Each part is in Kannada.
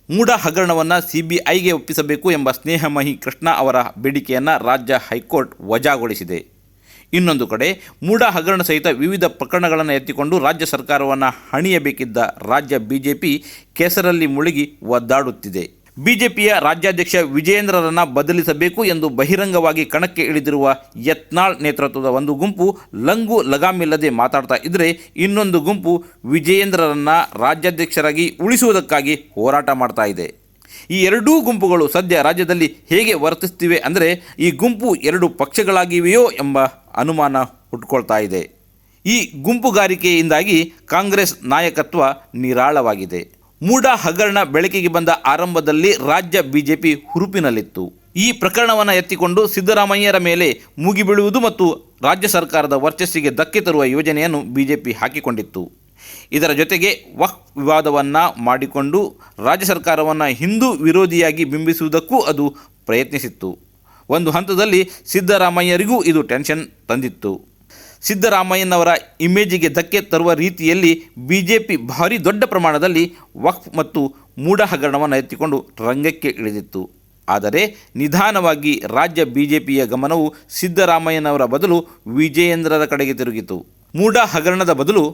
ಮೂಡ ಹಗರಣವನ್ನು ಸಿಬಿಐಗೆ ಒಪ್ಪಿಸಬೇಕು ಎಂಬ ಸ್ನೇಹಮಯಿ ಕೃಷ್ಣ ಅವರ ಬೇಡಿಕೆಯನ್ನು ರಾಜ್ಯ ಹೈಕೋರ್ಟ್ ವಜಾಗೊಳಿಸಿದೆ. ಇನ್ನೊಂದು ಕಡೆ ಮೂಡ ಹಗರಣ ಸಹಿತ ವಿವಿಧ ಪ್ರಕರಣಗಳನ್ನು ಎತ್ತಿಕೊಂಡು ರಾಜ್ಯ ಸರ್ಕಾರವನ್ನು ಹಣಿಯಬೇಕಿದ್ದ ರಾಜ್ಯ ಬಿಜೆಪಿ ಕೆಸರಲ್ಲಿ ಮುಳುಗಿ ಒದ್ದಾಡುತ್ತಿದೆ. ಬಿಜೆಪಿಯ ರಾಜ್ಯಾಧ್ಯಕ್ಷ ವಿಜಯೇಂದ್ರರನ್ನು ಬದಲಿಸಬೇಕು ಎಂದು ಬಹಿರಂಗವಾಗಿ ಕಣಕ್ಕೆ ಇಳಿದಿರುವ ಯತ್ನಾಳ್ ನೇತೃತ್ವದ ಒಂದು ಗುಂಪು ಲಂಗು ಲಗಾಮಿಲ್ಲದೆ ಮಾತಾಡ್ತಾ ಇದ್ದರೆ, ಇನ್ನೊಂದು ಗುಂಪು ವಿಜಯೇಂದ್ರರನ್ನು ರಾಜ್ಯಾಧ್ಯಕ್ಷರಾಗಿ ಉಳಿಸುವುದಕ್ಕಾಗಿ ಹೋರಾಟ ಮಾಡ್ತಾ ಇದೆ. ಈ ಎರಡೂ ಗುಂಪುಗಳು ಸದ್ಯ ರಾಜ್ಯದಲ್ಲಿ ಹೇಗೆ ವರ್ತಿಸ್ತಿವೆ ಅಂದರೆ, ಈ ಗುಂಪು ಎರಡು ಪಕ್ಷಗಳಾಗಿವೆಯೋ ಎಂಬ ಅನುಮಾನ ಹುಟ್ಟುಕೊಳ್ತಾ ಇದೆ. ಈ ಗುಂಪುಗಾರಿಕೆಯಿಂದಾಗಿ ಕಾಂಗ್ರೆಸ್ ನಾಯಕತ್ವ ನಿರಾಳವಾಗಿದೆ. ಮೂಡ ಹಗರಣ ಬೆಳಕಿಗೆ ಬಂದ ಆರಂಭದಲ್ಲಿ ರಾಜ್ಯ ಬಿಜೆಪಿ ಹುರುಪಿನಲ್ಲಿತ್ತು. ಈ ಪ್ರಕರಣವನ್ನು ಎತ್ತಿಕೊಂಡು ಸಿದ್ದರಾಮಯ್ಯರ ಮೇಲೆ ಮುಗಿಬೀಳುವುದು ಮತ್ತು ರಾಜ್ಯ ಸರ್ಕಾರದ ವರ್ಚಸ್ಸಿಗೆ ಧಕ್ಕೆ ತರುವ ಯೋಜನೆಯನ್ನು ಬಿಜೆಪಿ ಹಾಕಿಕೊಂಡಿತ್ತು. ಇದರ ಜೊತೆಗೆ ವಕ್ಫ್ ವಿವಾದವನ್ನು ಮಾಡಿಕೊಂಡು ರಾಜ್ಯ ಸರ್ಕಾರವನ್ನು ಹಿಂದೂ ವಿರೋಧಿಯಾಗಿ ಬಿಂಬಿಸುವುದಕ್ಕೂ ಅದು ಪ್ರಯತ್ನಿಸಿತ್ತು. ಒಂದು ಹಂತದಲ್ಲಿ ಸಿದ್ದರಾಮಯ್ಯರಿಗೂ ಇದು ಟೆನ್ಷನ್ ತಂದಿತ್ತು. ಸಿದ್ದರಾಮಯ್ಯನವರ ಇಮೇಜಿಗೆ ಧಕ್ಕೆ ತರುವ ರೀತಿಯಲ್ಲಿ ಬಿಜೆಪಿ ಭಾರಿ ದೊಡ್ಡ ಪ್ರಮಾಣದಲ್ಲಿ ವಕ್ಫ್ ಮತ್ತು ಮೂಡ ಹಗರಣವನ್ನು ಎತ್ತಿಕೊಂಡು ರಂಗಕ್ಕೆ ಇಳಿದಿತ್ತು. ಆದರೆ ನಿಧಾನವಾಗಿ ರಾಜ್ಯ ಬಿಜೆಪಿಯ ಗಮನವು ಸಿದ್ದರಾಮಯ್ಯನವರ ಬದಲು ವಿಜಯೇಂದ್ರರ ಕಡೆಗೆ ತಿರುಗಿತು. ಮೂಡ ಹಗರಣದ ಬದಲು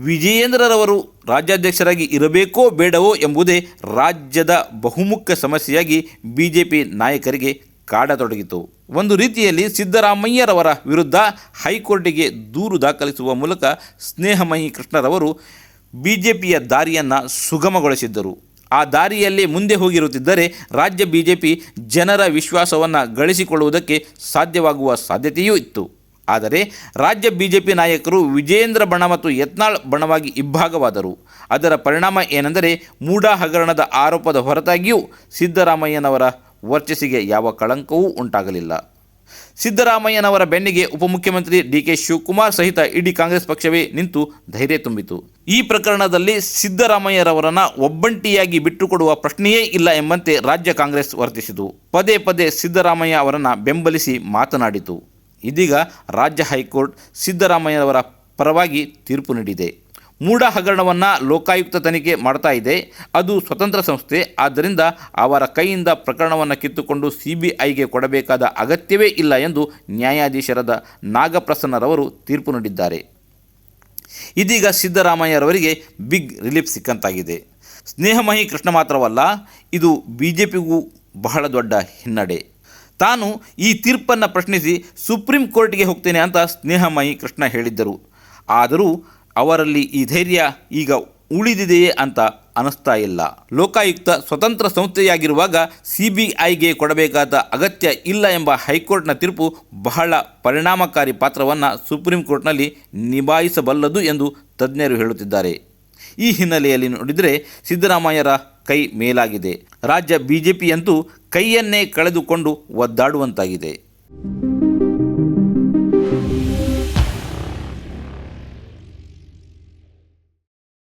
ವಿಜಯೇಂದ್ರರವರು ರಾಜ್ಯಾಧ್ಯಕ್ಷರಾಗಿ ಇರಬೇಕೋ ಬೇಡವೋ ಎಂಬುದೇ ರಾಜ್ಯದ ಬಹುಮುಖ್ಯ ಸಮಸ್ಯೆಯಾಗಿ ಬಿಜೆಪಿ ನಾಯಕರಿಗೆ ಕಾಡತೊಡಗಿತು. ಒಂದು ರೀತಿಯಲ್ಲಿ ಸಿದ್ದರಾಮಯ್ಯರವರ ವಿರುದ್ಧ ಹೈಕೋರ್ಟಿಗೆ ದೂರು ದಾಖಲಿಸುವ ಮೂಲಕ ಸ್ನೇಹಮಯಿ ಕೃಷ್ಣರವರು ಬಿಜೆಪಿಯ ದಾರಿಯನ್ನು ಸುಗಮಗೊಳಿಸಿದ್ದರು. ಆ ದಾರಿಯಲ್ಲಿ ಮುಂದೆ ಹೋಗಿರುತ್ತಿದ್ದರೆ ರಾಜ್ಯ ಬಿಜೆಪಿ ಜನರ ವಿಶ್ವಾಸವನ್ನು ಗಳಿಸಿಕೊಳ್ಳುವುದಕ್ಕೆ ಸಾಧ್ಯವಾಗುವ ಸಾಧ್ಯತೆಯೂ ಇತ್ತು. ಆದರೆ ರಾಜ್ಯ ಬಿಜೆಪಿ ನಾಯಕರು ವಿಜಯೇಂದ್ರ ಬಣ ಮತ್ತು ಯತ್ನಾಳ್ ಬಣವಾಗಿ ಇಬ್ಬಾಗವಾದರು. ಅದರ ಪರಿಣಾಮ ಏನೆಂದರೆ, ಮೂಡ ಹಗರಣದ ಆರೋಪದ ಹೊರತಾಗಿಯೂ ಸಿದ್ದರಾಮಯ್ಯನವರ ವರ್ಚಸ್ಸಿಗೆ ಯಾವ ಕಳಂಕವೂ ಉಂಟಾಗಲಿಲ್ಲ. ಸಿದ್ದರಾಮಯ್ಯನವರ ಬೆನ್ನಿಗೆ ಉಪಮುಖ್ಯಮಂತ್ರಿ ಡಿ.ಕೆ. ಶಿವಕುಮಾರ್ ಸಹಿತ ಇಡೀ ಕಾಂಗ್ರೆಸ್ ಪಕ್ಷವೇ ನಿಂತು ಧೈರ್ಯ ತುಂಬಿತು. ಈ ಪ್ರಕರಣದಲ್ಲಿ ಸಿದ್ದರಾಮಯ್ಯರವರನ್ನು ಒಬ್ಬಂಟಿಯಾಗಿ ಬಿಟ್ಟುಕೊಡುವ ಪ್ರಶ್ನೆಯೇ ಇಲ್ಲ ಎಂಬಂತೆ ರಾಜ್ಯ ಕಾಂಗ್ರೆಸ್ ವರ್ತಿಸಿತು. ಪದೇ ಪದೇ ಸಿದ್ದರಾಮಯ್ಯ ಅವರನ್ನು ಬೆಂಬಲಿಸಿ ಮಾತನಾಡಿತು. ಇದೀಗ ರಾಜ್ಯ ಹೈಕೋರ್ಟ್ ಸಿದ್ದರಾಮಯ್ಯನವರ ಪರವಾಗಿ ತೀರ್ಪು ನೀಡಿದೆ. ಮೂಡ ಹಗರಣವನ್ನು ಲೋಕಾಯುಕ್ತ ತನಿಖೆ ಮಾಡ್ತಾ ಇದೆ. ಅದು ಸ್ವತಂತ್ರ ಸಂಸ್ಥೆ. ಆದ್ದರಿಂದ ಅವರ ಕೈಯಿಂದ ಪ್ರಕರಣವನ್ನು ಕಿತ್ತುಕೊಂಡು ಸಿಬಿಐಗೆ ಕೊಡಬೇಕಾದ ಅಗತ್ಯವೇ ಇಲ್ಲ ಎಂದು ನ್ಯಾಯಾಧೀಶರಾದ ನಾಗಪ್ರಸನ್ನರವರು ತೀರ್ಪು ನೀಡಿದ್ದಾರೆ. ಇದೀಗ ಸಿದ್ದರಾಮಯ್ಯರವರಿಗೆ ಬಿಗ್ ರಿಲೀಫ್ ಸಿಕ್ಕಂತಾಗಿದೆ. ಸ್ನೇಹಮಯಿ ಕೃಷ್ಣ ಮಾತ್ರವಲ್ಲ, ಇದು ಬಿಜೆಪಿಗೂ ಬಹಳ ದೊಡ್ಡ ಹಿನ್ನಡೆ. ತಾನು ಈ ತೀರ್ಪನ್ನು ಪ್ರಶ್ನಿಸಿ ಸುಪ್ರೀಂ ಕೋರ್ಟ್ಗೆ ಹೋಗ್ತೇನೆ ಅಂತ ಸ್ನೇಹಮಯಿ ಕೃಷ್ಣ ಹೇಳಿದ್ದರು. ಆದರೂ ಅವರಲ್ಲಿ ಈ ಧೈರ್ಯ ಈಗ ಉಳಿದಿದೆಯೇ ಅಂತ ಅನ್ನಿಸ್ತಾ ಇಲ್ಲ. ಲೋಕಾಯುಕ್ತ ಸ್ವತಂತ್ರ ಸಂಸ್ಥೆಯಾಗಿರುವಾಗ ಸಿಬಿಐಗೆ ಕೊಡಬೇಕಾದ ಅಗತ್ಯ ಇಲ್ಲ ಎಂಬ ಹೈಕೋರ್ಟ್ನ ತೀರ್ಪು ಬಹಳ ಪರಿಣಾಮಕಾರಿ ಪಾತ್ರವನ್ನು ಸುಪ್ರೀಂ ಕೋರ್ಟ್ನಲ್ಲಿ ನಿಭಾಯಿಸಬಲ್ಲದು ಎಂದು ತಜ್ಞರು ಹೇಳುತ್ತಿದ್ದಾರೆ. ಈ ಹಿನ್ನೆಲೆಯಲ್ಲಿ ನೋಡಿದರೆ ಸಿದ್ದರಾಮಯ್ಯರ ಕೈ ಮೇಲಾಗಿದೆ. ರಾಜ್ಯ ಬಿಜೆಪಿಯಂತೂ ಕೈಯನ್ನೇ ಕಳೆದುಕೊಂಡು ಒದ್ದಾಡುವಂತಾಗಿದೆ.